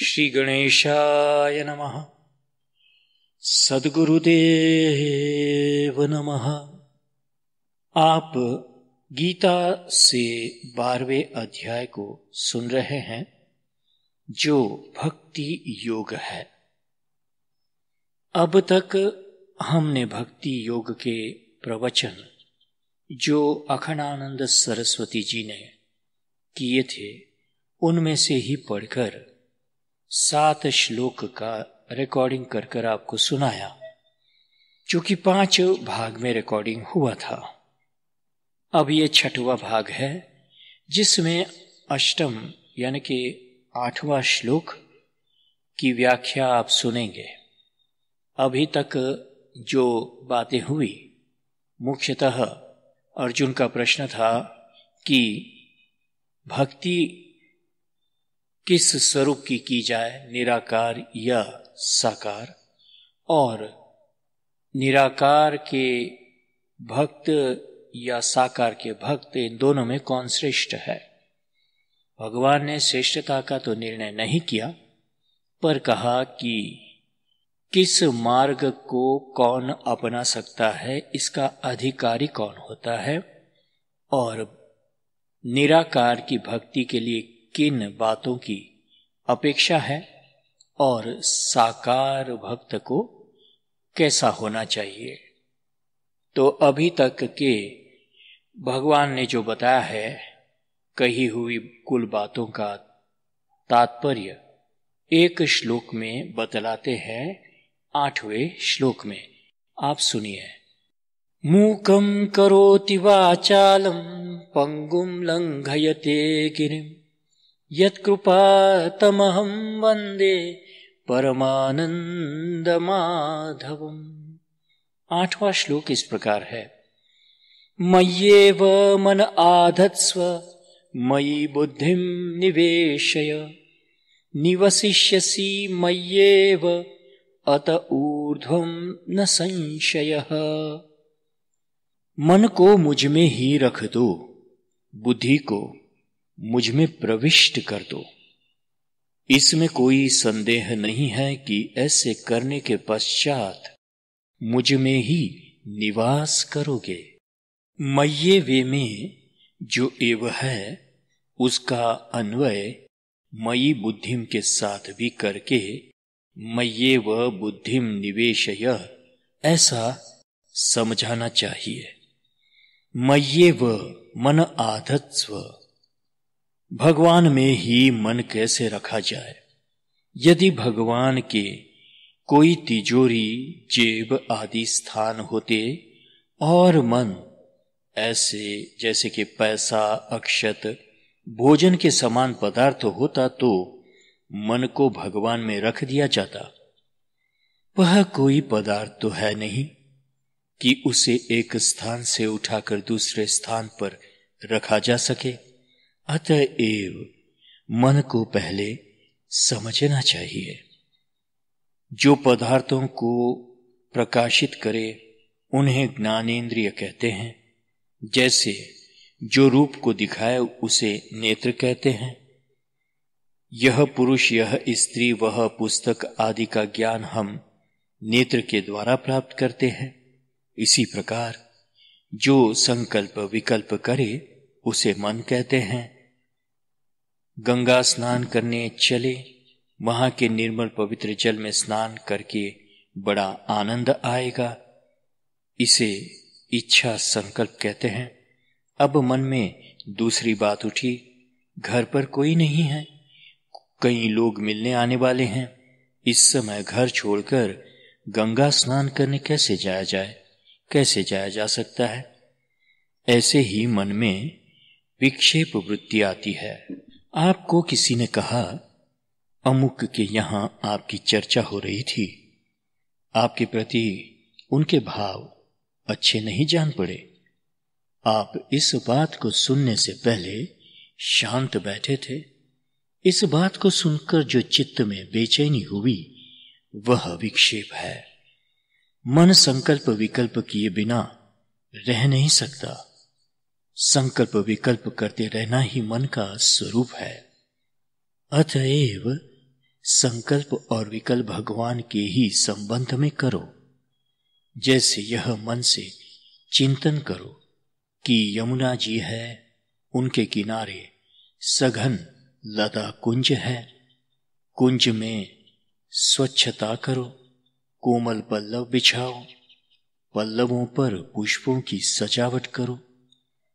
श्री गणेशाय नमः। सद्गुरुदेव नमः। आप गीता से 12वें अध्याय को सुन रहे हैं, जो भक्ति योग है। अब तक हमने भक्ति योग के प्रवचन जो अखंडानंद सरस्वती जी ने किए थे, उनमें से ही पढ़कर 7 श्लोक का रिकॉर्डिंग कर आपको सुनाया, जो कि 5 भाग में रिकॉर्डिंग हुआ था। अब ये 6वां भाग है, जिसमें अष्टम यानी कि 8वां श्लोक की व्याख्या आप सुनेंगे। अभी तक जो बातें हुई, मुख्यतः अर्जुन का प्रश्न था कि भक्ति किस स्वरूप की जाए, निराकार या साकार, और निराकार के भक्त या साकार के भक्त, इन दोनों में कौन श्रेष्ठ है। भगवान ने श्रेष्ठता का तो निर्णय नहीं किया, पर कहा कि किस मार्ग को कौन अपना सकता है, इसका अधिकारी कौन होता है, और निराकार की भक्ति के लिए किन बातों की अपेक्षा है, और साकार भक्त को कैसा होना चाहिए। तो अभी तक के भगवान ने जो बताया है, कही हुई कुल बातों का तात्पर्य एक श्लोक में बतलाते हैं। 8वें श्लोक में आप सुनिए। मूकं करोति वाचालं पंगुं लंघयते गिरिं यत्कृपातमहं वन्दे परमानंदमाधवम्। 8वां श्लोक इस प्रकार है। मय्येव मन आधत्स्व मयि बुद्धिं निवेशय निवसिष्यसि मय्येव अत ऊर्ध्वं न संशयः। मन को मुझ में ही रख दो, बुद्धि को मुझ में प्रविष्ट कर दो। इसमें कोई संदेह नहीं है कि ऐसे करने के पश्चात मुझ में ही निवास करोगे। मय्ये वे में जो एव है, उसका अन्वय मयि बुद्धिम के साथ भी करके मय्येव बुद्धिम निवेशय ऐसा समझाना चाहिए। मय्येव मन आधत्स्व, भगवान में ही मन कैसे रखा जाए। यदि भगवान के कोई तिजोरी, जेब आदि स्थान होते और मन ऐसे जैसे कि पैसा, अक्षत, भोजन के समान पदार्थ होता, तो मन को भगवान में रख दिया जाता। वह कोई पदार्थ तो है नहीं कि उसे एक स्थान से उठाकर दूसरे स्थान पर रखा जा सके। अतएव मन को पहले समझना चाहिए। जो पदार्थों को प्रकाशित करे उन्हें ज्ञानेंद्रिय कहते हैं। जैसे जो रूप को दिखाए उसे नेत्र कहते हैं। यह पुरुष, यह स्त्री, वह पुस्तक आदि का ज्ञान हम नेत्र के द्वारा प्राप्त करते हैं। इसी प्रकार जो संकल्प विकल्प करे उसे मन कहते हैं। गंगा स्नान करने चले, वहां के निर्मल पवित्र जल में स्नान करके बड़ा आनंद आएगा। इसे इच्छा संकल्प कहते हैं। अब मन में दूसरी बात उठी, घर पर कोई नहीं है, कई लोग मिलने आने वाले हैं। इस समय घर छोड़कर गंगा स्नान करने कैसे जाया जाए, कैसे जाया जा सकता है। ऐसे ही मन में विक्षेप वृत्ति आती है। आपको किसी ने कहा, अमुक के यहां आपकी चर्चा हो रही थी, आपके प्रति उनके भाव अच्छे नहीं जान पड़े। आप इस बात को सुनने से पहले शांत बैठे थे। इस बात को सुनकर जो चित्त में बेचैनी हुई, वह विक्षेप है। मन संकल्प विकल्प किए बिना रह नहीं सकता। संकल्प विकल्प करते रहना ही मन का स्वरूप है। अतएव संकल्प और विकल्प भगवान के ही संबंध में करो। जैसे यह मन से चिंतन करो कि यमुना जी है, उनके किनारे सघन लता कुंज है, कुंज में स्वच्छता करो, कोमल पल्लव बिछाओ, पल्लवों पर पुष्पों की सजावट करो।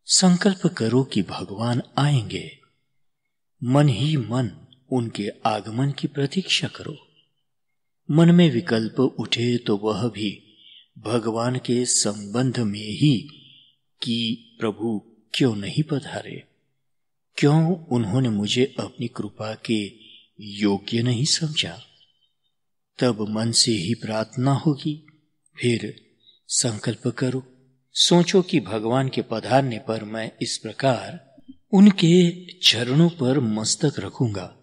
संकल्प करो कि भगवान आएंगे, मन ही मन उनके आगमन की प्रतीक्षा करो। मन में विकल्प उठे तो वह भी भगवान के संबंध में ही कि प्रभु क्यों नहीं पधारे, क्यों उन्होंने मुझे अपनी कृपा के योग्य नहीं समझा। तब मन से ही प्रार्थना होगी। फिर संकल्प करो, सोचो कि भगवान के पधारने पर मैं इस प्रकार उनके चरणों पर मस्तक रखूंगा।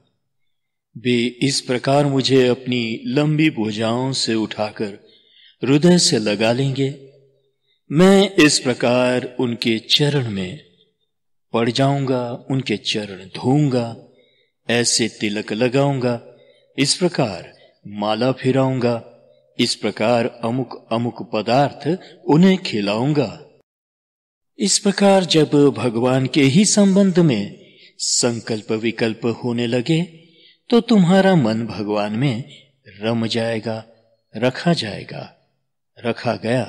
वे इस प्रकार मुझे अपनी लंबी भुजाओं से उठाकर हृदय से लगा लेंगे। मैं इस प्रकार उनके चरण में पड़ जाऊंगा, उनके चरण धोऊंगा, ऐसे तिलक लगाऊंगा, इस प्रकार माला फिराऊंगा, इस प्रकार अमुक अमुक पदार्थ उन्हें खिलाऊंगा। इस प्रकार जब भगवान के ही संबंध में संकल्प विकल्प होने लगे तो तुम्हारा मन भगवान में रम जाएगा, रखा जाएगा, रखा गया।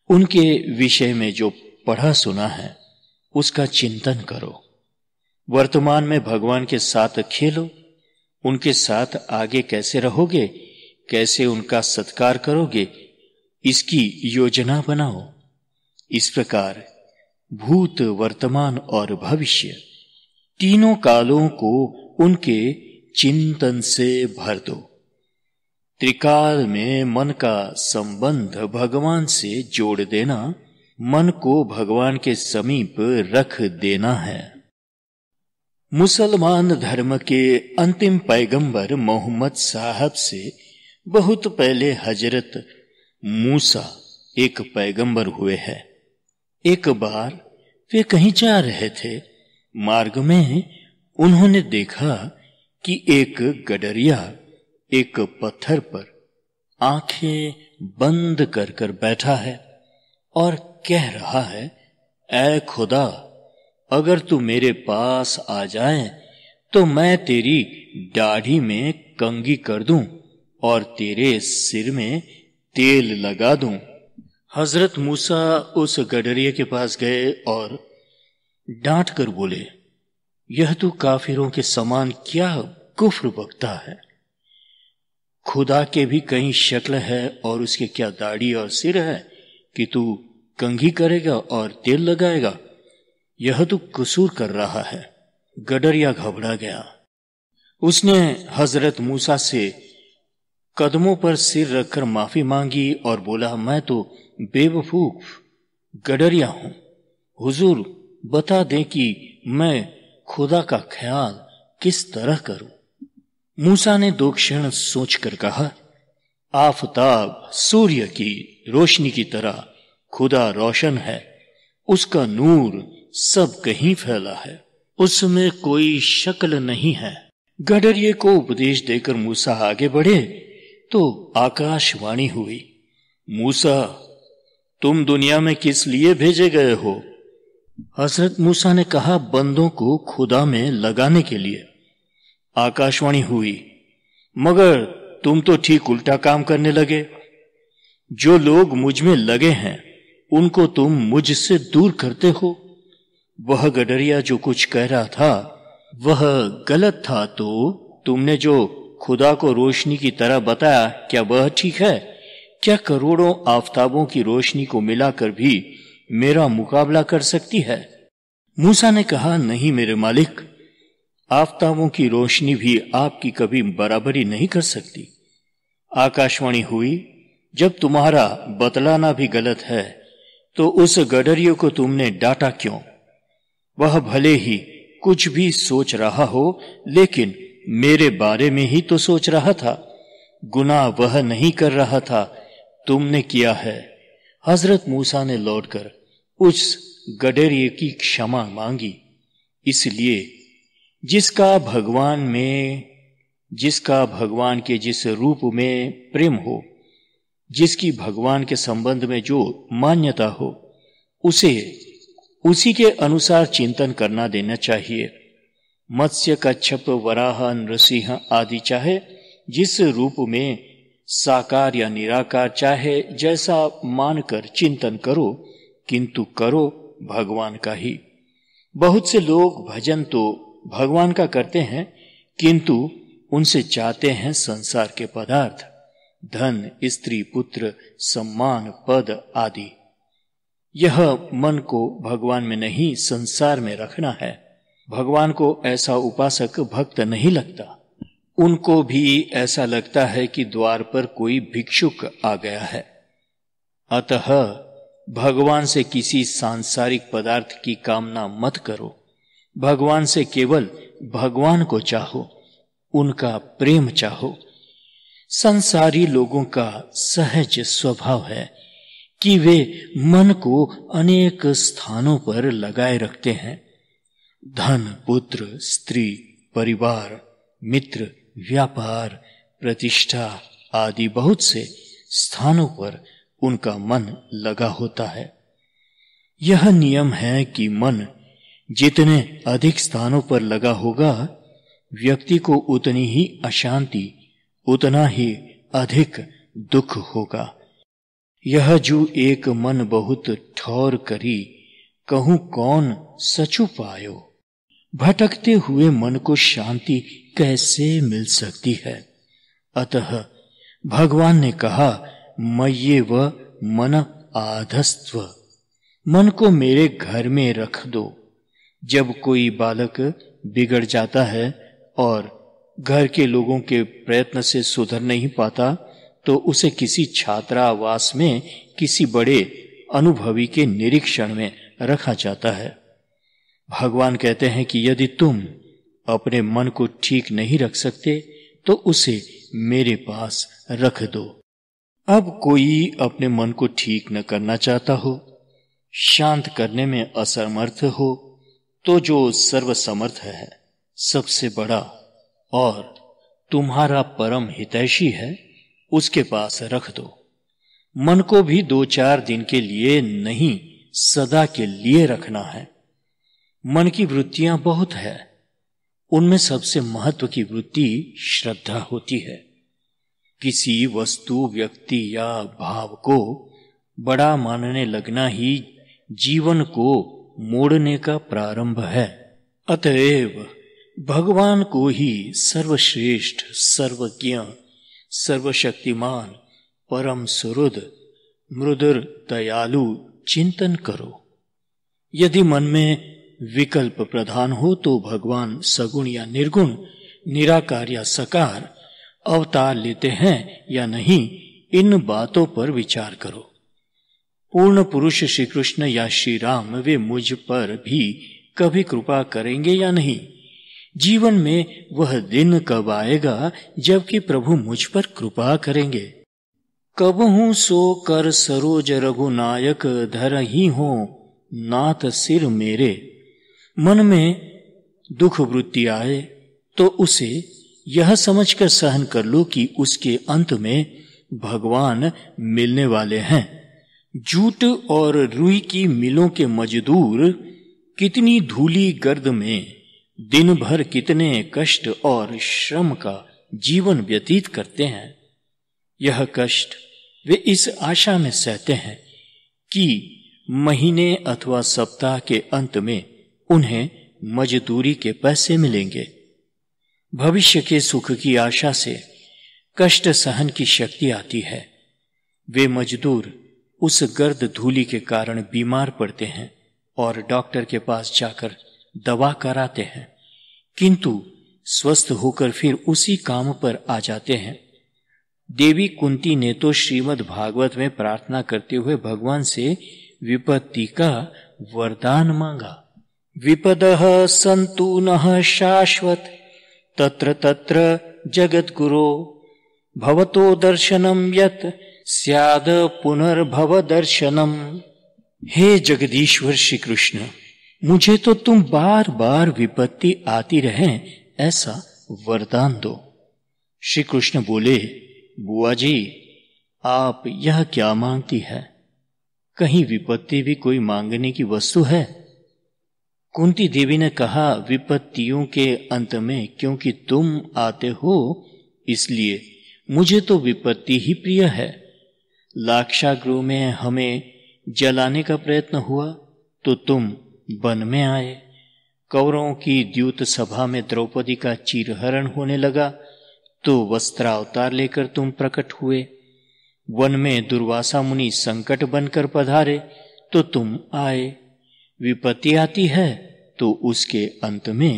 उनके विषय में जो पढ़ा सुना है उसका चिंतन करो। वर्तमान में भगवान के साथ खेलो, उनके साथ आगे कैसे रहोगे, कैसे उनका सत्कार करोगे, इसकी योजना बनाओ। इस प्रकार भूत, वर्तमान और भविष्य तीनों कालों को उनके चिंतन से भर दो। त्रिकाल में मन का संबंध भगवान से जोड़ देना, मन को भगवान के समीप रख देना है। मुसलमान धर्म के अंतिम पैगंबर मोहम्मद साहब से बहुत पहले हजरत मूसा एक पैगंबर हुए हैं। एक बार वे कहीं जा रहे थे, मार्ग में उन्होंने देखा कि एक गडरिया एक पत्थर पर आंखें बंद कर कर बैठा है और कह रहा है, ऐ खुदा, अगर तू मेरे पास आ जाए तो मैं तेरी दाढ़ी में कंघी कर दूं और तेरे सिर में तेल लगा दूं। हजरत मूसा उस गडरिये के पास गए और डांट कर बोले, यह तो काफिरों के समान क्या कुफ्र बकता है। खुदा के भी कहीं शक्ल है और उसके क्या दाढ़ी और सिर है कि तू कंघी करेगा और तेल लगाएगा। यह तो कसूर कर रहा है। गडरिया घबरा गया। उसने हजरत मूसा से कदमों पर सिर रखकर माफी मांगी और बोला, मैं तो बेवकूफ गडरिया हूं। हुजूर बता दें कि मैं खुदा का ख्याल किस तरह करूं। मूसा ने 2 क्षण सोचकर कहा, आफताब सूर्य की रोशनी की तरह खुदा रोशन है, उसका नूर सब कहीं फैला है, उसमें कोई शक्ल नहीं है। गडरिये को उपदेश देकर मूसा आगे बढ़े तो आकाशवाणी हुई, मूसा तुम दुनिया में किस लिए भेजे गए हो। हजरत मूसा ने कहा, बंदों को खुदा में लगाने के लिए। आकाशवाणी हुई, मगर तुम तो ठीक उल्टा काम करने लगे। जो लोग मुझ में लगे हैं उनको तुम मुझसे दूर करते हो। वह गडरिया जो कुछ कह रहा था वह गलत था, तो तुमने जो खुदा को रोशनी की तरह बताया, क्या वह ठीक है? क्या करोड़ों आफताबों की रोशनी को मिलाकर भी मेरा मुकाबला कर सकती है? मूसा ने कहा, नहीं मेरे मालिक, आफताबों की रोशनी भी आपकी कभी बराबरी नहीं कर सकती। आकाशवाणी हुई, जब तुम्हारा बतलाना भी गलत है तो उस गडरिये को तुमने डांटा क्यों? वह भले ही कुछ भी सोच रहा हो, लेकिन मेरे बारे में ही तो सोच रहा था। गुनाह वह नहीं कर रहा था, तुमने किया है। हजरत मूसा ने लौटकर उस गडरिये की क्षमा मांगी। इसलिए जिसका भगवान में जिसका भगवान के जिस रूप में प्रेम हो, जिसकी भगवान के संबंध में जो मान्यता हो, उसे उसी के अनुसार चिंतन करना देना चाहिए। मत्स्य, कच्छप, वराह, नृसिंह आदि चाहे जिस रूप में साकार या निराकार चाहे जैसा मानकर चिंतन करो, किंतु करो भगवान का ही। बहुत से लोग भजन तो भगवान का करते हैं, किंतु उनसे चाहते हैं संसार के पदार्थ, धन, स्त्री, पुत्र, सम्मान, पद आदि। यह मन को भगवान में नहीं संसार में रखना है। भगवान को ऐसा उपासक भक्त नहीं लगता। उनको भी ऐसा लगता है कि द्वार पर कोई भिक्षुक आ गया है। अतः भगवान से किसी सांसारिक पदार्थ की कामना मत करो। भगवान से केवल भगवान को चाहो, उनका प्रेम चाहो। संसारी लोगों का सहज स्वभाव है कि वे मन को अनेक स्थानों पर लगाए रखते हैं। धन, पुत्र, स्त्री, परिवार, मित्र, व्यापार, प्रतिष्ठा आदि बहुत से स्थानों पर उनका मन लगा होता है। यह नियम है कि मन जितने अधिक स्थानों पर लगा होगा, व्यक्ति को उतनी ही अशांति, उतना ही अधिक दुख होगा। यह जो एक मन बहुत ठौर करी, कहूं कौन सचु पायो। भटकते हुए मन को शांति कैसे मिल सकती है। अतः भगवान ने कहा, मय्येव मन आधस्त्व, मन को मेरे घर में रख दो। जब कोई बालक बिगड़ जाता है और घर के लोगों के प्रयत्न से सुधर नहीं पाता, तो उसे किसी छात्रावास में किसी बड़े अनुभवी के निरीक्षण में रखा जाता है। भगवान कहते हैं कि यदि तुम अपने मन को ठीक नहीं रख सकते तो उसे मेरे पास रख दो। अब कोई अपने मन को ठीक न करना चाहता हो, शांत करने में असमर्थ हो, तो जो सर्वसमर्थ है, सबसे बड़ा और तुम्हारा परम हितैषी है, उसके पास रख दो। मन को भी 2-4 दिन के लिए नहीं, सदा के लिए रखना है। मन की वृत्तियां बहुत है, उनमें सबसे महत्व की वृत्ति श्रद्धा होती है। किसी वस्तु, व्यक्ति या भाव को बड़ा मानने लगना ही जीवन को मोड़ने का प्रारंभ है। अतएव भगवान को ही सर्वश्रेष्ठ, सर्वज्ञ, सर्वशक्तिमान, परम सुहृद, मृदुर, दयालु चिंतन करो। यदि मन में विकल्प प्रधान हो तो भगवान सगुण या निर्गुण, निराकार या साकार अवतार लेते हैं या नहीं, इन बातों पर विचार करो। पूर्ण पुरुष श्री कृष्ण या श्री राम, वे मुझ पर भी कभी कृपा करेंगे या नहीं? जीवन में वह दिन कब आएगा जबकि प्रभु मुझ पर कृपा करेंगे? कबहू सो कर सरोज रघुनायक, धरहि हो नाथ सिर मेरे। मन में दुख वृत्ति आए तो उसे यह समझकर सहन कर लो कि उसके अंत में भगवान मिलने वाले हैं। जूट और रुई की मिलों के मजदूर कितनी धूली गर्द में दिन भर कितने कष्ट और श्रम का जीवन व्यतीत करते हैं। यह कष्ट वे इस आशा में सहते हैं कि महीने अथवा सप्ताह के अंत में उन्हें मजदूरी के पैसे मिलेंगे। भविष्य के सुख की आशा से कष्ट सहन की शक्ति आती है। वे मजदूर उस गर्द धूली के कारण बीमार पड़ते हैं और डॉक्टर के पास जाकर दवा कराते हैं, किंतु स्वस्थ होकर फिर उसी काम पर आ जाते हैं। देवी कुंती ने तो श्रीमद् भागवत में प्रार्थना करते हुए भगवान से विपत्ति का वरदान मांगा। विपदः सन्तु नः शाश्वत, तत्र तत्र जगद्गुरो, भवतो दर्शनम यत् स्याद पुनर्भव दर्शनम। हे जगदीश्वर श्री कृष्ण, मुझे तो तुम बार बार विपत्ति आती रहे ऐसा वरदान दो। श्री कृष्ण बोले, बुआ जी, आप यह क्या मांगती है? कहीं विपत्ति भी कोई मांगने की वस्तु है? कुंती देवी ने कहा, विपत्तियों के अंत में क्योंकि तुम आते हो इसलिए मुझे तो विपत्ति ही प्रिय है। लाक्षागृह में हमें जलाने का प्रयत्न हुआ तो तुम वन में आए। कौरवों की द्यूत सभा में द्रौपदी का चीरहरण होने लगा तो वस्त्रावतार लेकर तुम प्रकट हुए। वन में दुर्वासा मुनि संकट बनकर पधारे तो तुम आए। विपत्ति आती है तो उसके अंत में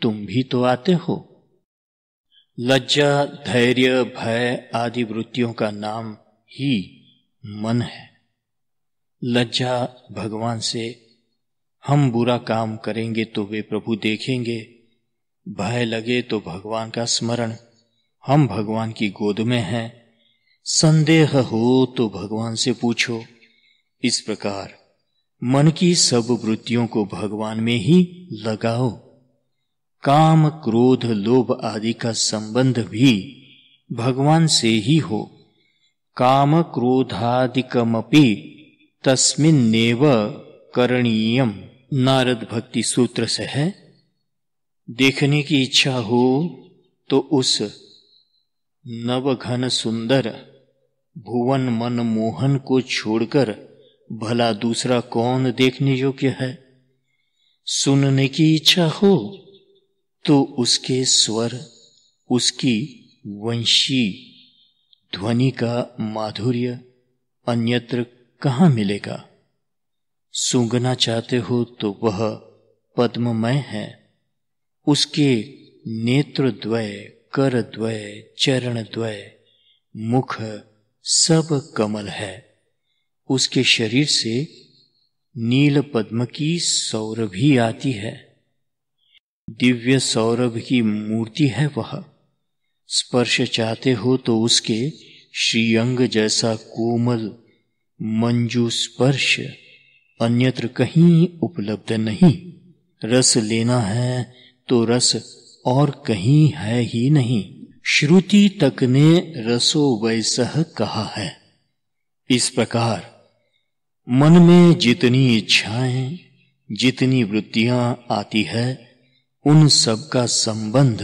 तुम भी तो आते हो। लज्जा, धैर्य, भय आदि वृत्तियों का नाम ही मन है। लज्जा भगवान से हम बुरा काम करेंगे तो वे प्रभु देखेंगे। भय लगे तो भगवान का स्मरण, हम भगवान की गोद में हैं। संदेह हो तो भगवान से पूछो। इस प्रकार मन की सब वृत्तियों को भगवान में ही लगाओ। काम, क्रोध, लोभ आदि का संबंध भी भगवान से ही हो। काम क्रोधादिकमपि तस्मिन्नेव करणीयम, नारद भक्ति सूत्र से है। देखने की इच्छा हो तो उस नवघन सुंदर भुवन मन मोहन को छोड़कर भला दूसरा कौन देखने योग्य है? सुनने की इच्छा हो तो उसके स्वर, उसकी वंशी ध्वनि का माधुर्य अन्यत्र कहाँ मिलेगा? सूंघना चाहते हो तो वह पद्ममय है। उसके नेत्र द्वय, कर द्वय, चरण द्वय, मुख सब कमल है। उसके शरीर से नील पद्म की सौरभी आती है। दिव्य सौरभ की मूर्ति है वह। स्पर्श चाहते हो तो उसके श्रीअंग जैसा कोमल मंजू स्पर्श अन्यत्र कहीं उपलब्ध नहीं। रस लेना है तो रस और कहीं है ही नहीं। श्रुति तक ने रसो वैसह कहा है। इस प्रकार मन में जितनी इच्छाएं, जितनी वृत्तियां आती है, उन सब का संबंध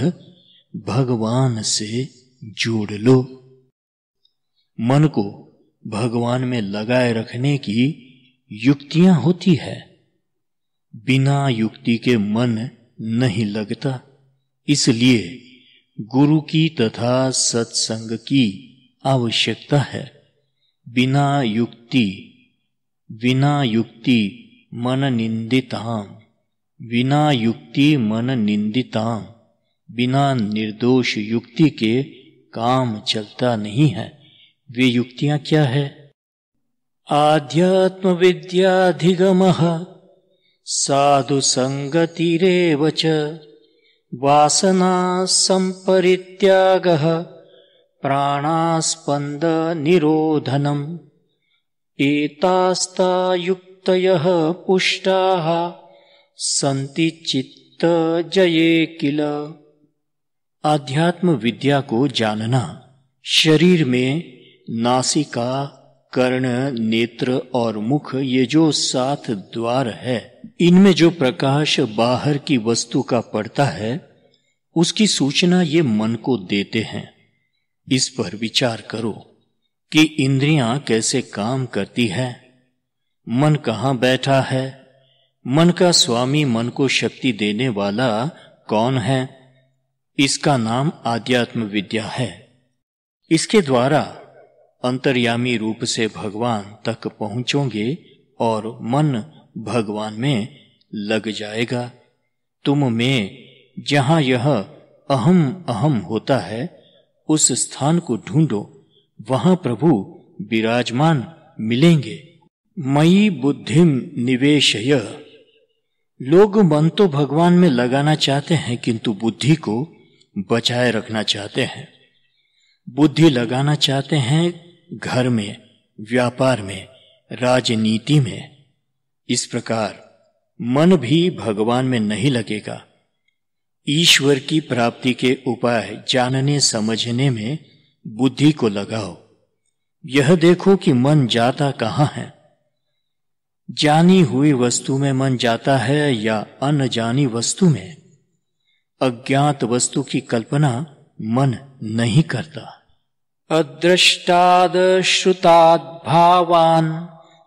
भगवान से जोड़ लो। मन को भगवान में लगाए रखने की युक्तियां होती है। बिना युक्ति के मन नहीं लगता। इसलिए गुरु की तथा सत्संग की आवश्यकता है। बिना युक्ति मन निंदिताम, बिना युक्ति मन निंदिताम, बिना निर्दोष युक्ति के काम चलता नहीं है। वे युक्तियां क्या है? आध्यात्म विद्याधिगमः साधु संगतिरेव च वासना संपरित्यागः प्राणास्पंद निरोधनम् एतास्ता युक्तयः पुष्टाः सन्ति चित्त जये किल। आध्यात्म विद्या को जानना शरीर में नासिका, कर्ण, नेत्र और मुख, ये जो 7 द्वार है, इनमें जो प्रकाश बाहर की वस्तु का पड़ता है उसकी सूचना ये मन को देते हैं। इस पर विचार करो कि इंद्रियां कैसे काम करती है। मन कहाँ बैठा है? मन का स्वामी, मन को शक्ति देने वाला कौन है? इसका नाम आध्यात्म विद्या है। इसके द्वारा अंतर्यामी रूप से भगवान तक पहुंचोगे और मन भगवान में लग जाएगा। तुम में जहां यह अहम अहम होता है उस स्थान को ढूंढो, वहां प्रभु विराजमान मिलेंगे। मयि बुद्धिम निवेशय। लोग मन तो भगवान में लगाना चाहते हैं किंतु बुद्धि को बचाए रखना चाहते हैं। बुद्धि लगाना चाहते हैं घर में, व्यापार में, राजनीति में। इस प्रकार मन भी भगवान में नहीं लगेगा। ईश्वर की प्राप्ति के उपाय जानने समझने में बुद्धि को लगाओ। यह देखो कि मन जाता कहाँ है। जानी हुई वस्तु में मन जाता है या अनजानी वस्तु में। अज्ञात वस्तु की कल्पना मन नहीं करता। अदृष्टाद श्रुताद भावान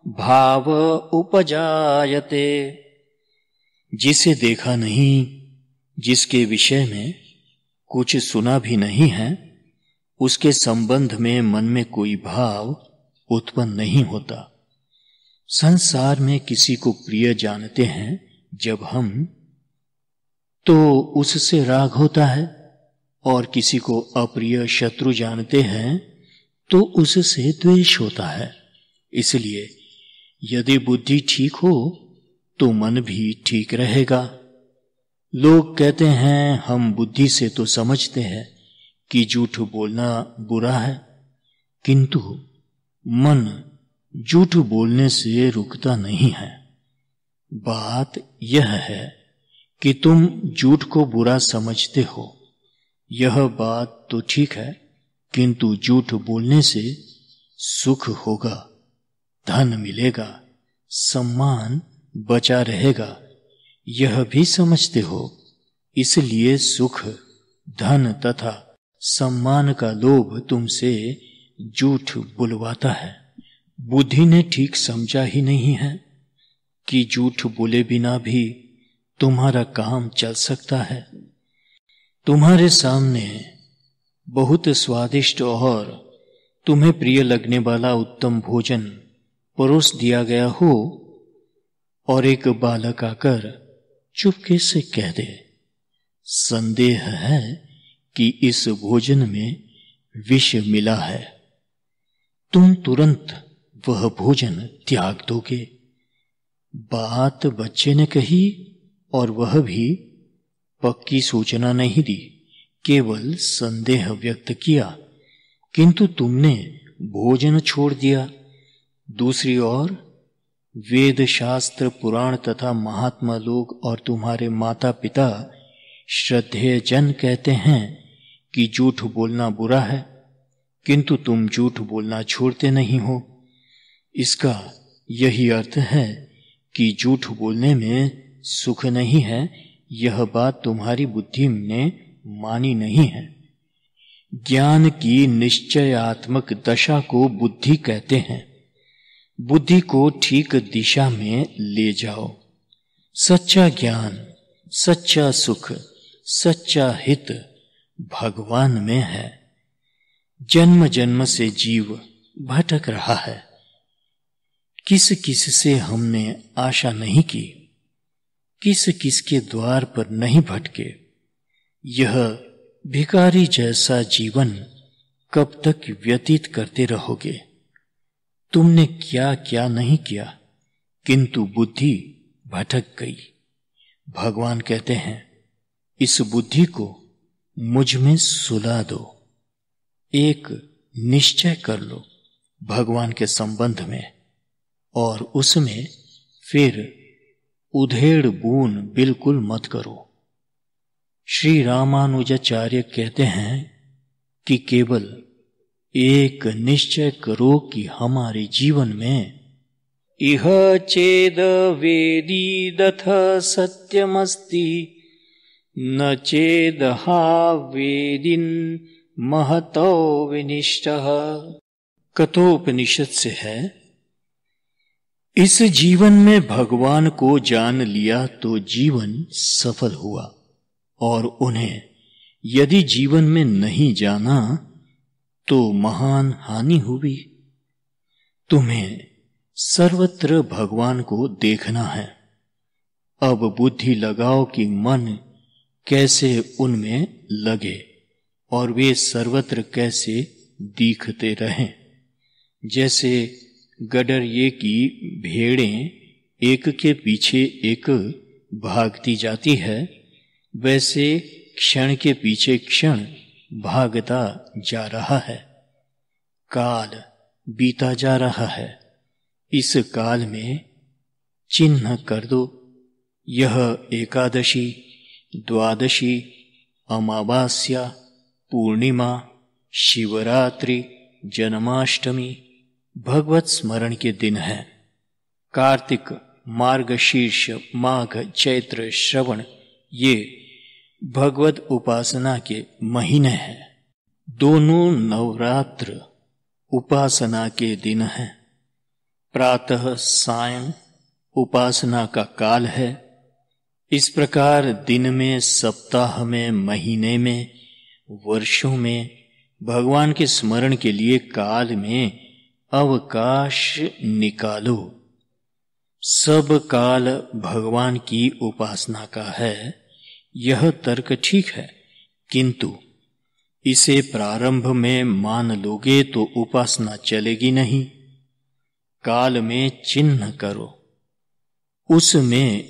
भाव उपजायते। जिसे देखा नहीं, जिसके विषय में कुछ सुना भी नहीं है, उसके संबंध में मन में कोई भाव उत्पन्न नहीं होता। संसार में किसी को प्रिय जानते हैं जब हम, तो उससे राग होता है, और किसी को अप्रिय शत्रु जानते हैं तो उससे द्वेष होता है। इसलिए यदि बुद्धि ठीक हो तो मन भी ठीक रहेगा। लोग कहते हैं हम बुद्धि से तो समझते हैं कि झूठ बोलना बुरा है, किंतु मन झूठ बोलने से रुकता नहीं है। बात यह है कि तुम झूठ को बुरा समझते हो, यह बात तो ठीक है, किंतु झूठ बोलने से सुख होगा, धन मिलेगा, सम्मान बचा रहेगा, यह भी समझते हो। इसलिए सुख, धन तथा सम्मान का लोभ तुमसे झूठ बुलवाता है। बुद्धि ने ठीक समझा ही नहीं है कि झूठ बोले बिना भी तुम्हारा काम चल सकता है। तुम्हारे सामने बहुत स्वादिष्ट और तुम्हें प्रिय लगने वाला उत्तम भोजन परोस दिया गया हो, और एक बालक आकर चुपके से कह दे, संदेह है कि इस भोजन में विष मिला है। तुम तुरंत वह भोजन त्याग दोगे। बात बच्चे ने कही और वह भी पक्की सूचना नहीं दी, केवल संदेह व्यक्त किया, किंतु तुमने भोजन छोड़ दिया। दूसरी ओर वेद शास्त्र पुराण तथा महात्मा लोग और तुम्हारे माता पिता श्रद्धेय जन कहते हैं कि झूठ बोलना बुरा है, किंतु तुम झूठ बोलना छोड़ते नहीं हो। इसका यही अर्थ है कि झूठ बोलने में सुख नहीं है। यह बात तुम्हारी बुद्धि ने मानी नहीं है। ज्ञान की निश्चयात्मक दशा को बुद्धि कहते हैं। बुद्धि को ठीक दिशा में ले जाओ। सच्चा ज्ञान, सच्चा सुख, सच्चा हित भगवान में है। जन्म जन्म से जीव भटक रहा है। किस किस से हमने आशा नहीं की, किस किस के द्वार पर नहीं भटके। यह भिखारी जैसा जीवन कब तक व्यतीत करते रहोगे। तुमने क्या क्या नहीं किया, किंतु बुद्धि भटक गई। भगवान कहते हैं, इस बुद्धि को मुझ में सुला दो। एक निश्चय कर लो भगवान के संबंध में, और उसमें फिर उधेड़ बून बिल्कुल मत करो। श्री रामानुजाचार्य कहते हैं कि केवल एक निश्चय करो कि हमारे जीवन में इह चेद वेदीदथ सत्यमस्ति न चेदहा वेदिन महतो विनिष्टः। कठोपनिषद से है, इस जीवन में भगवान को जान लिया तो जीवन सफल हुआ, और उन्हें यदि जीवन में नहीं जाना तो महान हानि हुई। तुम्हें सर्वत्र भगवान को देखना है। अब बुद्धि लगाओ कि मन कैसे उनमें लगे और वे सर्वत्र कैसे दिखते रहें। जैसे गडरिये की भेड़ें एक के पीछे एक भागती जाती है, वैसे क्षण के पीछे क्षण भागता जा रहा है। काल बीता जा रहा है। इस काल में चिन्ह कर दो। यह एकादशी, द्वादशी, अमावास्या, पूर्णिमा, शिवरात्रि, जन्माष्टमी भगवत स्मरण के दिन हैं। कार्तिक, मार्गशीर्ष, माघ, चैत्र, श्रवण ये भगवत उपासना के महीने हैं। दोनों नवरात्र उपासना के दिन हैं। प्रातः सायं उपासना का काल है। इस प्रकार दिन में, सप्ताह में, महीने में, वर्षों में भगवान के स्मरण के लिए काल में अवकाश निकालो। सब काल भगवान की उपासना का है, यह तर्क ठीक है, किंतु इसे प्रारंभ में मान लोगे तो उपासना चलेगी नहीं। काल में चिन्ह करो, उसमें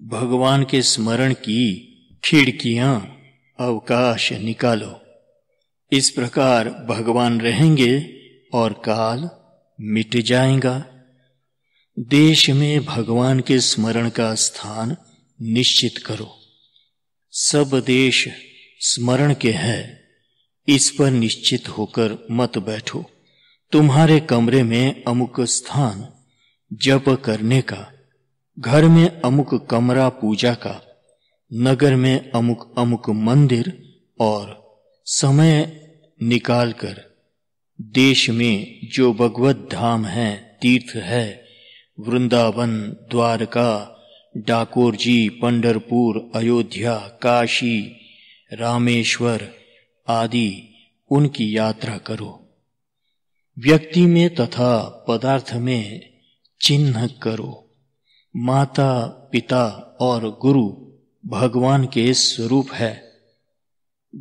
भगवान के स्मरण की खिड़कियां, अवकाश निकालो। इस प्रकार भगवान रहेंगे और काल मिट जाएगा। देश में भगवान के स्मरण का स्थान निश्चित करो। सब देश स्मरण के हैं, इस पर निश्चित होकर मत बैठो। तुम्हारे कमरे में अमुक स्थान जप करने का, घर में अमुक कमरा पूजा का, नगर में अमुक अमुक मंदिर और समय निकालकर देश में जो भगवत धाम है, तीर्थ है, वृंदावन, द्वारका, डाकोर जी, पंढरपुर, अयोध्या, काशी, रामेश्वर आदि उनकी यात्रा करो। व्यक्ति में तथा पदार्थ में चिन्ह करो। माता, पिता और गुरु भगवान के स्वरूप है।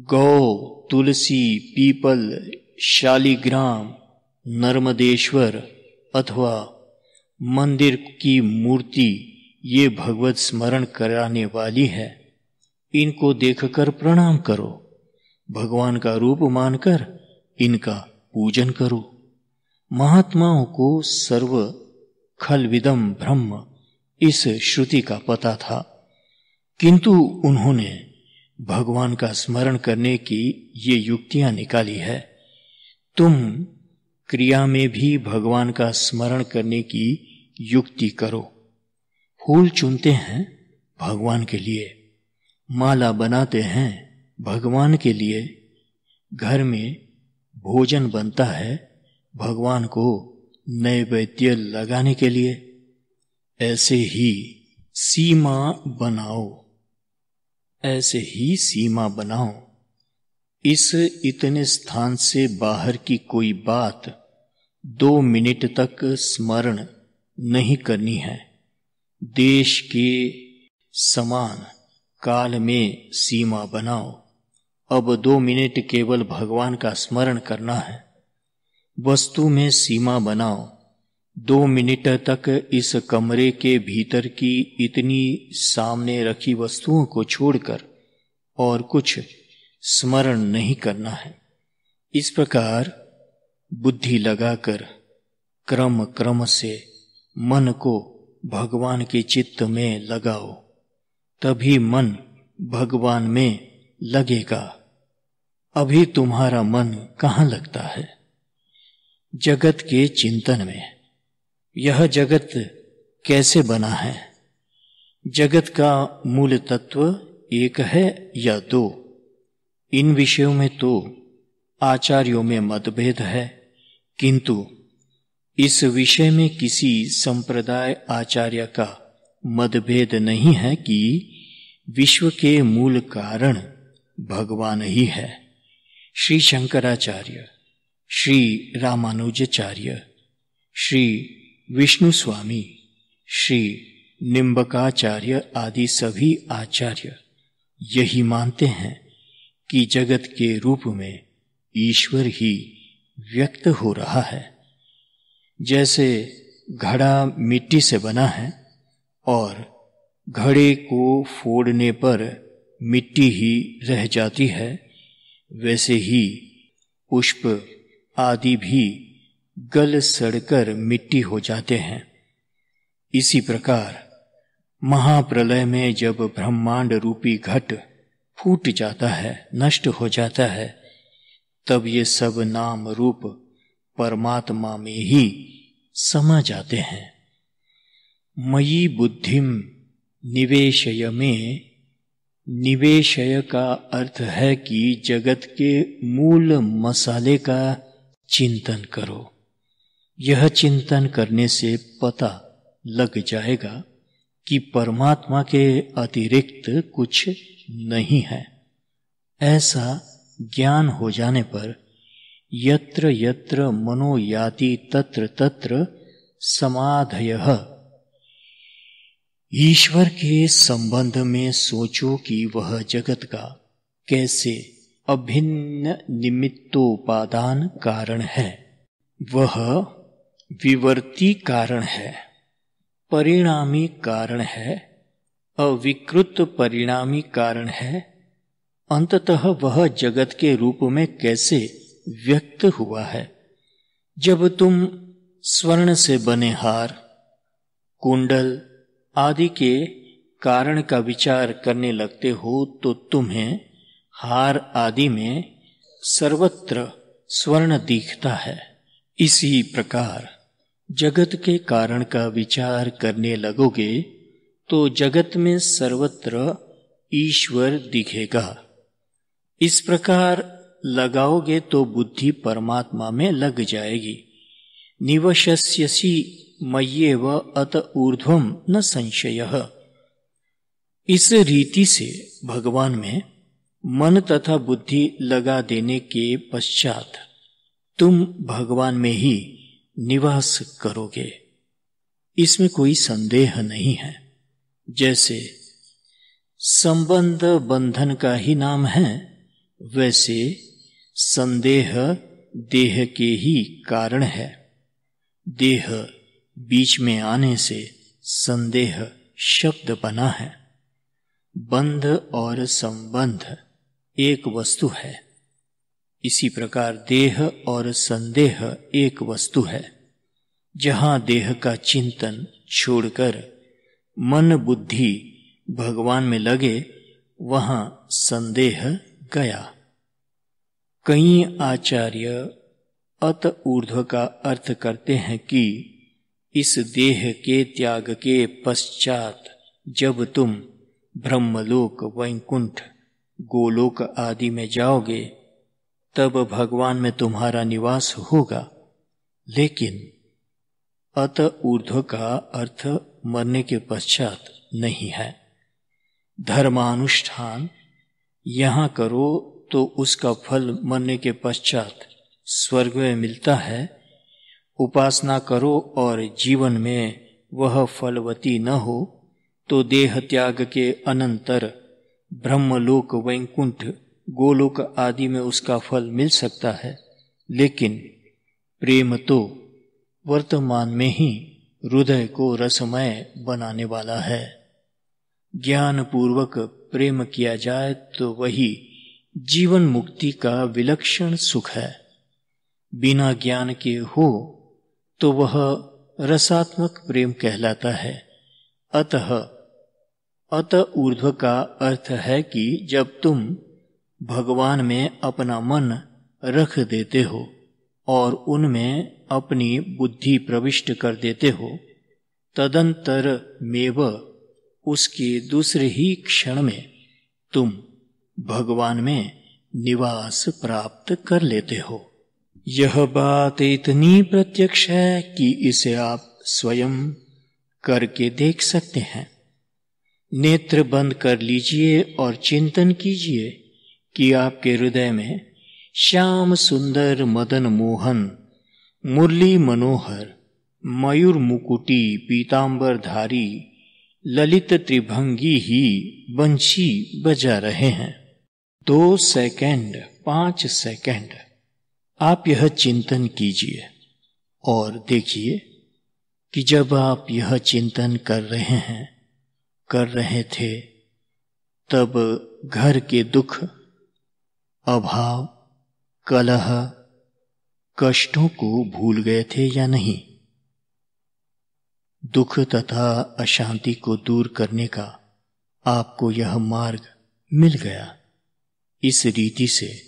गौ, तुलसी, पीपल, शालिग्राम, नर्मदेश्वर अथवा मंदिर की मूर्ति ये भगवत स्मरण कराने वाली है। इनको देखकर प्रणाम करो। भगवान का रूप मानकर इनका पूजन करो। महात्माओं को सर्व खलविदम ब्रह्म इस श्रुति का पता था, किंतु उन्होंने भगवान का स्मरण करने की ये युक्तियां निकाली है। तुम क्रिया में भी भगवान का स्मरण करने की युक्ति करो। फूल चुनते हैं भगवान के लिए, माला बनाते हैं भगवान के लिए, घर में भोजन बनता है भगवान को नैवेद्य लगाने के लिए। ऐसे ही सीमा बनाओ, ऐसे ही सीमा बनाओ। इस इतने स्थान से बाहर की कोई बात 2 मिनट तक स्मरण नहीं करनी है। देश के समान काल में सीमा बनाओ। अब 2 मिनट केवल भगवान का स्मरण करना है। वस्तु में सीमा बनाओ। 2 मिनट तक इस कमरे के भीतर की इतनी सामने रखी वस्तुओं को छोड़कर और कुछ स्मरण नहीं करना है। इस प्रकार बुद्धि लगाकर क्रम क्रम से मन को भगवान के चित्त में लगाओ, तभी मन भगवान में लगेगा। अभी तुम्हारा मन कहाँ लगता है? जगत के चिंतन में। यह जगत कैसे बना है? जगत का मूल तत्व एक है या 2? इन विषयों में तो आचार्यों में मतभेद है, किंतु इस विषय में किसी संप्रदाय आचार्य का मतभेद नहीं है कि विश्व के मूल कारण भगवान ही है। श्री शंकराचार्य, श्री रामानुजाचार्य, श्री विष्णु स्वामी, श्री निम्बकाचार्य आदि सभी आचार्य यही मानते हैं कि जगत के रूप में ईश्वर ही व्यक्त हो रहा है। जैसे घड़ा मिट्टी से बना है और घड़े को फोड़ने पर मिट्टी ही रह जाती है, वैसे ही पुष्प आदि भी गल सड़कर मिट्टी हो जाते हैं। इसी प्रकार महाप्रलय में जब ब्रह्मांड रूपी घट फूट जाता है, नष्ट हो जाता है, तब ये सब नाम रूप परमात्मा में ही समा जाते हैं। मयि बुद्धिम निवेशय में निवेशय का अर्थ है कि जगत के मूल मसाले का चिंतन करो। यह चिंतन करने से पता लग जाएगा कि परमात्मा के अतिरिक्त कुछ नहीं है। ऐसा ज्ञान हो जाने पर यत्र यत्र मनो याति तत्र तत्र समाधयः, ईश्वर के संबंध में सोचो कि वह जगत का कैसे अभिन्न निमित्तोपादान कारण है। वह विवर्ती कारण है, परिणामी कारण है, अविकृत परिणामी कारण है। अंततः वह जगत के रूप में कैसे व्यक्त हुआ है। जब तुम स्वर्ण से बने हार, कुंडल आदि के कारण का विचार करने लगते हो तो तुम्हें हार आदि में सर्वत्र स्वर्ण दिखता है। इसी प्रकार जगत के कारण का विचार करने लगोगे तो जगत में सर्वत्र ईश्वर दिखेगा। इस प्रकार लगाओगे तो बुद्धि परमात्मा में लग जाएगी। निवशस्यसि मय्येव अत ऊर्ध्वं न संशयः। इस रीति से भगवान में मन तथा बुद्धि लगा देने के पश्चात तुम भगवान में ही निवास करोगे, इसमें कोई संदेह नहीं है। जैसे संबंध बंधन का ही नाम है, वैसे संदेह देह के ही कारण है। देह बीच में आने से संदेह शब्द बना है। बंध और संबंध एक वस्तु है। इसी प्रकार देह और संदेह एक वस्तु है। जहां देह का चिंतन छोड़कर मन बुद्धि भगवान में लगे, वहां संदेह गया। कई आचार्य अत ऊर्ध्व का अर्थ करते हैं कि इस देह के त्याग के पश्चात जब तुम ब्रह्मलोक, वैकुंठ, गोलोक आदि में जाओगे तब भगवान में तुम्हारा निवास होगा। लेकिन अत ऊर्ध्व का अर्थ मरने के पश्चात नहीं है। धर्मानुष्ठान यहां करो तो उसका फल मरने के पश्चात स्वर्ग में मिलता है। उपासना करो और जीवन में वह फलवती न हो तो देह त्याग के अनंतर ब्रह्मलोक, वैकुंठ, गोलोक आदि में उसका फल मिल सकता है। लेकिन प्रेम तो वर्तमान में ही हृदय को रसमय बनाने वाला है। ज्ञान पूर्वक प्रेम किया जाए तो वही जीवन मुक्ति का विलक्षण सुख है। बिना ज्ञान के हो तो वह रसात्मक प्रेम कहलाता है। अतः अत ऊर्ध्व का अर्थ है कि जब तुम भगवान में अपना मन रख देते हो और उनमें अपनी बुद्धि प्रविष्ट कर देते हो, तदंतर मेव उसके दूसरे ही क्षण में तुम भगवान में निवास प्राप्त कर लेते हो। यह बात इतनी प्रत्यक्ष है कि इसे आप स्वयं करके देख सकते हैं। नेत्र बंद कर लीजिए और चिंतन कीजिए कि आपके हृदय में श्याम सुंदर मदन मोहन मुरली मनोहर मयूर मुकुटी पीतांबर धारी ललित त्रिभंगी ही बंशी बजा रहे हैं। 2 सेकंड 5 सेकंड आप यह चिंतन कीजिए और देखिए कि जब आप यह चिंतन कर रहे थे तब घर के दुख, अभाव, कलह, कष्टों को भूल गए थे या नहीं? दुख तथा अशांति को दूर करने का आपको यह मार्ग मिल गया। इस रीति से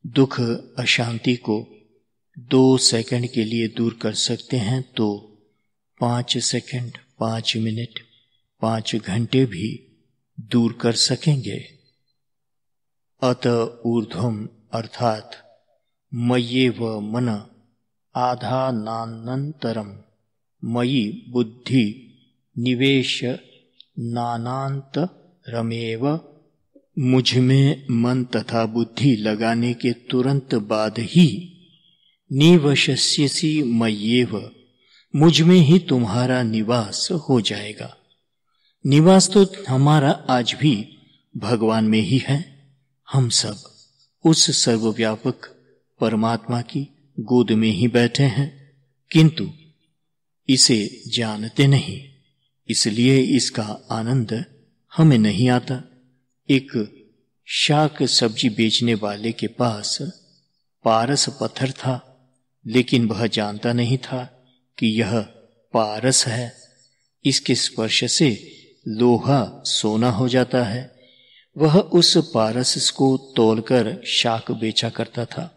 दुख अशांति को 2 सेकंड के लिए दूर कर सकते हैं तो 5 सेकंड, 5 मिनट, 5 घंटे भी दूर कर सकेंगे। अत ऊर्ध्वम अर्थात मय्येव मन आधानानन्तरम मयि बुद्धि निवेश नानांतरमेव, मुझ में मन तथा बुद्धि लगाने के तुरंत बाद ही निवशस्यसि मय्येव, मुझ में ही तुम्हारा निवास हो जाएगा। निवास तो हमारा आज भी भगवान में ही है। हम सब उस सर्वव्यापक परमात्मा की गोद में ही बैठे हैं, किंतु इसे जानते नहीं, इसलिए इसका आनंद हमें नहीं आता। एक शाक सब्जी बेचने वाले के पास पारस पत्थर था, लेकिन वह जानता नहीं था कि यह पारस है। इसके स्पर्श से लोहा सोना हो जाता है। वह उस पारस को तोलकर शाक बेचा करता था।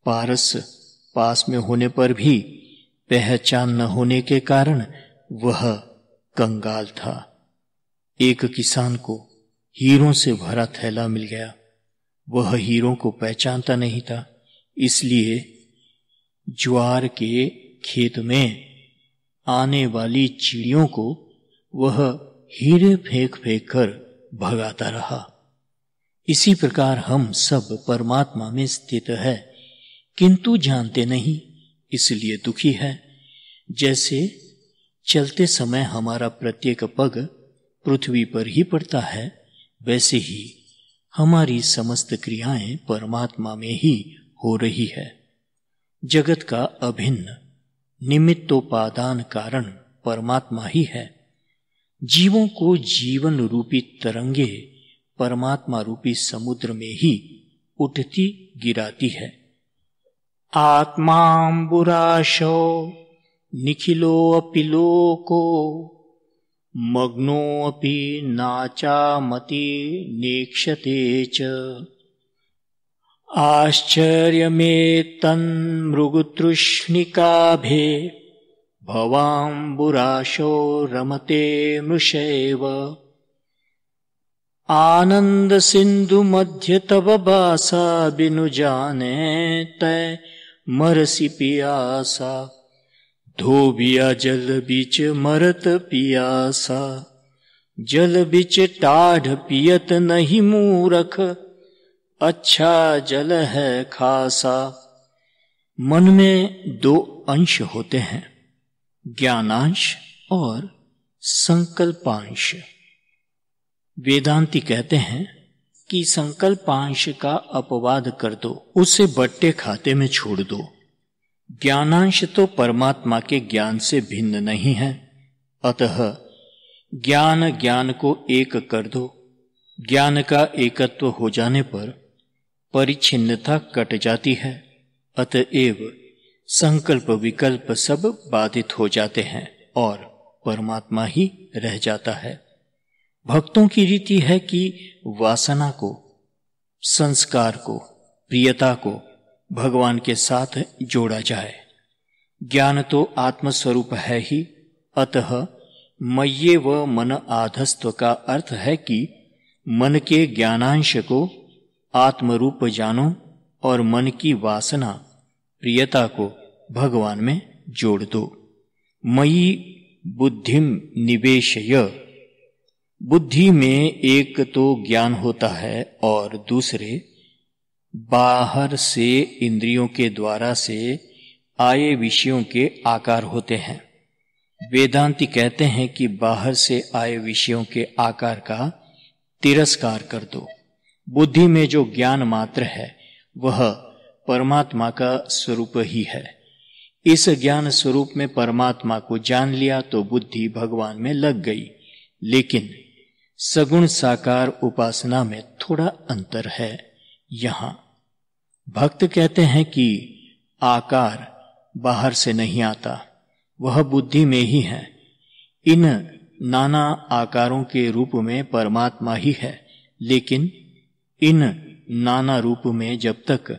पारस पास में होने पर भी पहचान न होने के कारण वह कंगाल था। एक किसान को हीरों से भरा थैला मिल गया। वह हीरों को पहचानता नहीं था, इसलिए ज्वार के खेत में आने वाली चिड़ियों को वह हीरे फेंक फेंक कर भगाता रहा। इसी प्रकार हम सब परमात्मा में स्थित है, किंतु जानते नहीं, इसलिए दुखी है। जैसे चलते समय हमारा प्रत्येक पग पृथ्वी पर ही पड़ता है, वैसे ही हमारी समस्त क्रियाएं परमात्मा में ही हो रही है। जगत का अभिन्न निमित्तोपादान कारण परमात्मा ही है। जीवों को जीवन रूपी तरंगे परमात्मा रूपी समुद्र में ही उठती गिराती है। आत्मांबुराशो निखिलोऽपि लोको मग्नोऽपि नाचामति नेक्षते च, आश्चर्यमेतन्मृगतृष्णिकाभे भवाम्बुराशो रमते मृषैव, आनंद सिंधु मध्य तव बासा बिनु जाने तय मरसी पियासा, धोबिया जल बीच मरत पियासा, जल बीच टाढ़ पियत नहीं मूरख, अच्छा जल है खासा। मन में 2 अंश होते हैं, ज्ञानांश और संकल्पांश। वेदांती कहते हैं कि संकल्पांश का अपवाद कर दो, उसे बट्टे खाते में छोड़ दो। ज्ञानांश तो परमात्मा के ज्ञान से भिन्न नहीं है, अतः ज्ञान को एक कर दो। ज्ञान का एकत्व हो जाने पर परिच्छिन्नता कट जाती है, अतएव संकल्प विकल्प सब बाधित हो जाते हैं और परमात्मा ही रह जाता है। भक्तों की रीति है कि वासना को, संस्कार को, प्रियता को भगवान के साथ जोड़ा जाए। ज्ञान तो आत्मस्वरूप है ही, अतः मय्येव मन आधस्त्व का अर्थ है कि मन के ज्ञानांश को आत्मरूप जानो और मन की वासना, प्रियता को भगवान में जोड़ दो। मयि बुद्धिम निवेशय, बुद्धि में एक तो ज्ञान होता है और दूसरे बाहर से इंद्रियों के द्वारा से आए विषयों के आकार होते हैं। वेदांती कहते हैं कि बाहर से आए विषयों के आकार का तिरस्कार कर दो। बुद्धि में जो ज्ञान मात्र है वह परमात्मा का स्वरूप ही है। इस ज्ञान स्वरूप में परमात्मा को जान लिया तो बुद्धि भगवान में लग गई। लेकिन सगुण साकार उपासना में थोड़ा अंतर है। यहां भक्त कहते हैं कि आकार बाहर से नहीं आता, वह बुद्धि में ही है, इन नाना आकारों के रूप में परमात्मा ही है, लेकिन इन नाना रूप में जब तक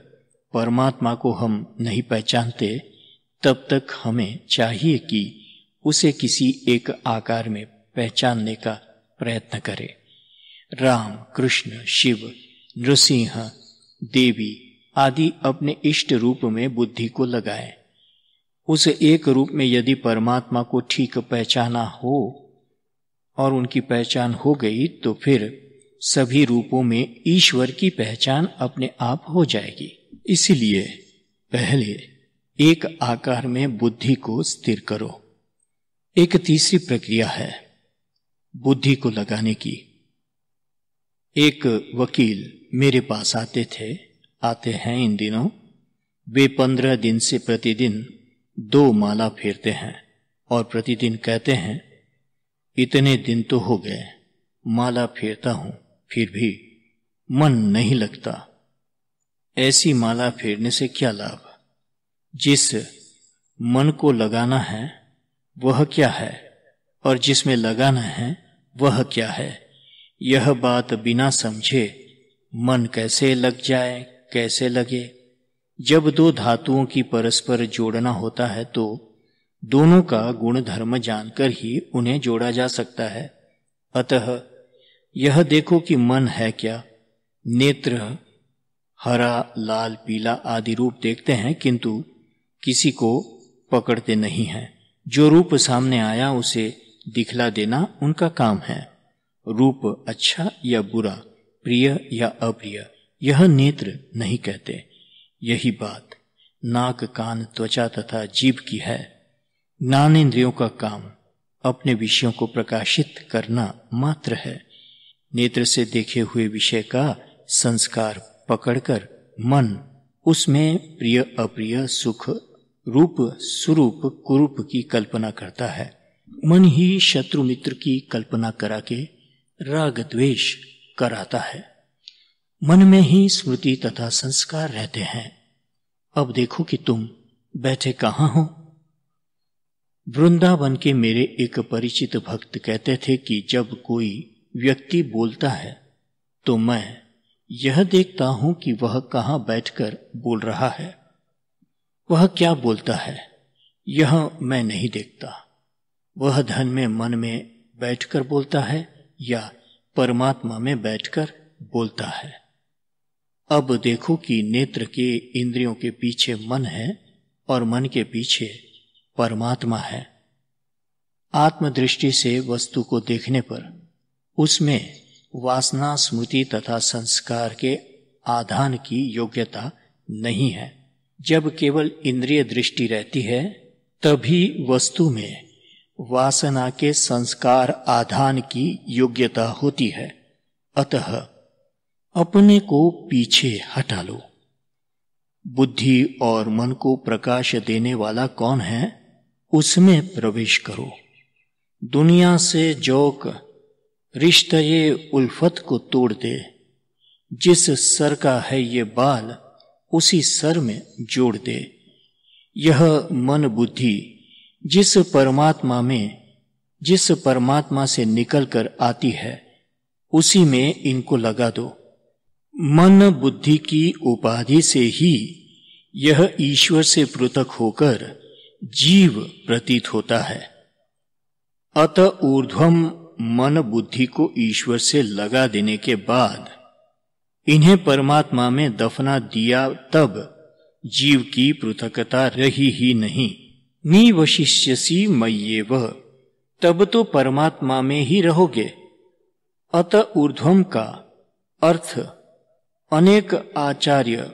परमात्मा को हम नहीं पहचानते तब तक हमें चाहिए कि उसे किसी एक आकार में पहचानने का प्रयत्न करें। राम, कृष्ण, शिव, नृसिंह, देवी आदि अपने इष्ट रूप में बुद्धि को लगाएं। उस एक रूप में यदि परमात्मा को ठीक पहचाना हो और उनकी पहचान हो गई तो फिर सभी रूपों में ईश्वर की पहचान अपने आप हो जाएगी। इसलिए पहले एक आकार में बुद्धि को स्थिर करो। एक तीसरी प्रक्रिया है बुद्धि को लगाने की। एक वकील मेरे पास आते हैं इन दिनों। वे 15 दिन से प्रतिदिन 2 माला फेरते हैं और प्रतिदिन कहते हैं, इतने दिन तो हो गए माला फेरता हूं, फिर भी मन नहीं लगता। ऐसी माला फेरने से क्या लाभ? जिस मन को लगाना है वह क्या है और जिसमें लगाना है वह क्या है, यह बात बिना समझे मन कैसे लग जाए, कैसे लगे? जब 2 धातुओं की परस्पर जोड़ना होता है तो दोनों का गुण धर्म जानकर ही उन्हें जोड़ा जा सकता है। अतः यह देखो कि मन है क्या। नेत्र हरा, लाल, पीला आदि रूप देखते हैं किंतु किसी को पकड़ते नहीं हैं। जो रूप सामने आया उसे दिखला देना उनका काम है। रूप अच्छा या बुरा, प्रिय या अप्रिय, यह नेत्र नहीं कहते। यही बात नाक, कान, त्वचा तथा जीभ की है। ज्ञानेंद्रियों का काम अपने विषयों को प्रकाशित करना मात्र है। नेत्र से देखे हुए विषय का संस्कार पकड़कर मन उसमें प्रिय अप्रिय, सुख रूप सुरूप कुरूप की कल्पना करता है। मन ही शत्रु मित्र की कल्पना करा के राग द्वेष कराता है। मन में ही स्मृति तथा संस्कार रहते हैं। अब देखो कि तुम बैठे कहाँ हो। वृंदावन के मेरे एक परिचित भक्त कहते थे कि जब कोई व्यक्ति बोलता है तो मैं यह देखता हूं कि वह कहाँ बैठकर बोल रहा है। वह क्या बोलता है यह मैं नहीं देखता। वह धन में मन में बैठकर बोलता है या परमात्मा में बैठकर बोलता है। अब देखो कि नेत्र के इंद्रियों के पीछे मन है और मन के पीछे परमात्मा है। आत्मदृष्टि से वस्तु को देखने पर उसमें वासना, स्मृति तथा संस्कार के आधान की योग्यता नहीं है। जब केवल इंद्रिय दृष्टि रहती है तभी वस्तु में वासना के संस्कार आधान की योग्यता होती है। अतः अपने को पीछे हटा लो। बुद्धि और मन को प्रकाश देने वाला कौन है उसमें प्रवेश करो। दुनिया से जोक रिश्ते उल्फत को तोड़ दे। जिस सर का है ये बाल उसी सर में जोड़ दे। यह मन बुद्धि जिस परमात्मा से निकलकर आती है उसी में इनको लगा दो। मन बुद्धि की उपाधि से ही यह ईश्वर से पृथक होकर जीव प्रतीत होता है। अतः ऊर्ध्वम मन बुद्धि को ईश्वर से लगा देने के बाद इन्हें परमात्मा में दफना दिया तब जीव की पृथकता रही ही नहीं। निवशिष्यसि मय्येव, तब तो परमात्मा में ही रहोगे। अतः ऊर्ध्वम का अर्थ अनेक आचार्य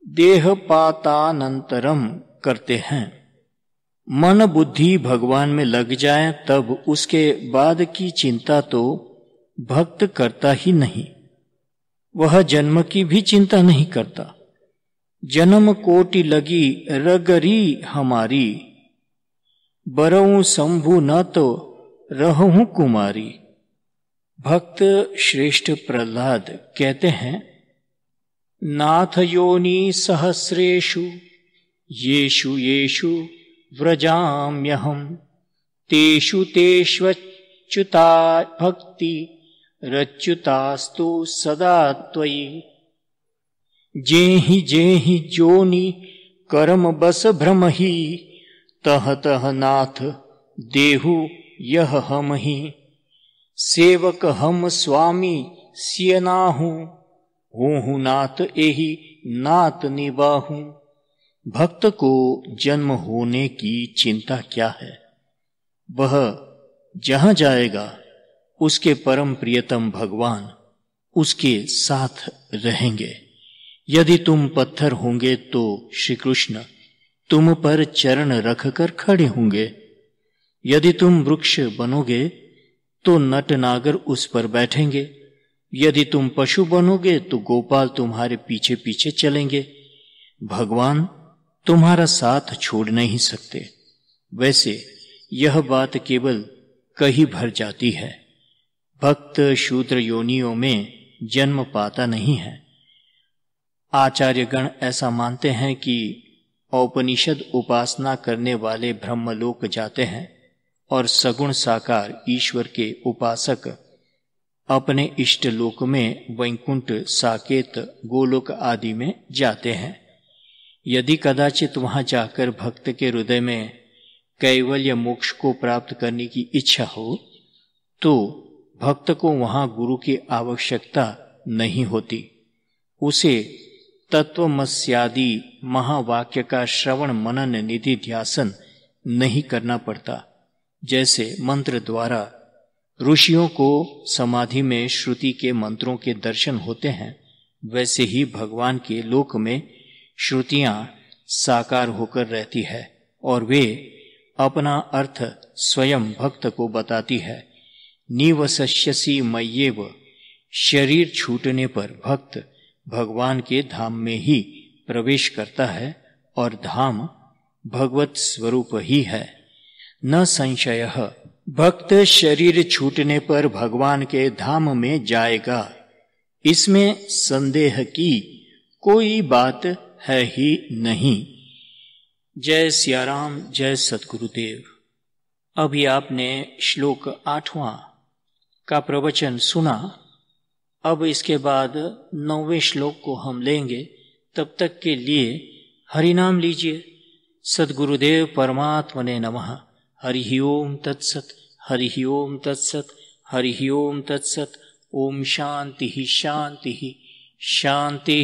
देहपातानंतरम करते हैं। मन बुद्धि भगवान में लग जाए तब उसके बाद की चिंता तो भक्त करता ही नहीं। वह जन्म की भी चिंता नहीं करता। जन्म कोटि लगी रगरी हमारी, बरऊं शंभु न तो रहूं कुमारी। भक्त श्रेष्ठ प्रहलाद कहते हैं, नाथ योनि सहस्रेषु येषु येषु व्रजाम्यहम् तेषु तेष्वच्युता भक्ति रच्युतास्तु सदा त्वयि। जेहि जोनि कर्म बस भ्रम ही, तह तह नाथ देहु यह हम ही। सेवक हम स्वामी सिय नाहू, होहु नाथ एहि नाथ निबाहू। भक्त को जन्म होने की चिंता क्या है, वह जहां जाएगा उसके परम प्रियतम भगवान उसके साथ रहेंगे। यदि तुम पत्थर होंगे तो श्री कृष्ण तुम पर चरण रखकर खड़े होंगे। यदि तुम वृक्ष बनोगे तो नट नागर उस पर बैठेंगे। यदि तुम पशु बनोगे तो गोपाल तुम्हारे पीछे पीछे चलेंगे। भगवान तुम्हारा साथ छोड़ नहीं सकते। वैसे यह बात केवल कहीं भर जाती है। भक्त शूद्र योनियों में जन्म पाता नहीं है। आचार्यगण ऐसा मानते हैं कि औपनिषद उपासना करने वाले ब्रह्मलोक जाते हैं और सगुण साकार ईश्वर के उपासक अपने इष्ट लोक में वैकुंठ, साकेत, गोलोक आदि में जाते हैं। यदि कदाचित वहां जाकर भक्त के हृदय में कैवल्य मोक्ष को प्राप्त करने की इच्छा हो तो भक्त को वहां गुरु की आवश्यकता नहीं होती। उसे तत्वमस्यादि महावाक्य का श्रवण मनन निधि ध्यासन नहीं करना पड़ता। जैसे मंत्र द्वारा ऋषियों को समाधि में श्रुति के मंत्रों के दर्शन होते हैं, वैसे ही भगवान के लोक में श्रुतियां साकार होकर रहती है और वे अपना अर्थ स्वयं भक्त को बताती है। निवसस्यसि मय्येव, शरीर छूटने पर भक्त भगवान के धाम में ही प्रवेश करता है और धाम भगवत स्वरूप ही है। न संशयः, भक्त शरीर छूटने पर भगवान के धाम में जाएगा, इसमें संदेह की कोई बात है ही नहीं। जय सियाराम, जय सद्गुरुदेव। अभी आपने श्लोक 8वां का प्रवचन सुना। अब इसके बाद 9वें श्लोक को हम लेंगे। तब तक के लिए हरिनाम लीजिए। सद्गुरुदेव परमात्मने नमः। हरि ओम तत्सत, हरि ओम तत्सत, हरि ओम तत्सत। ओम शांति शांति शांति।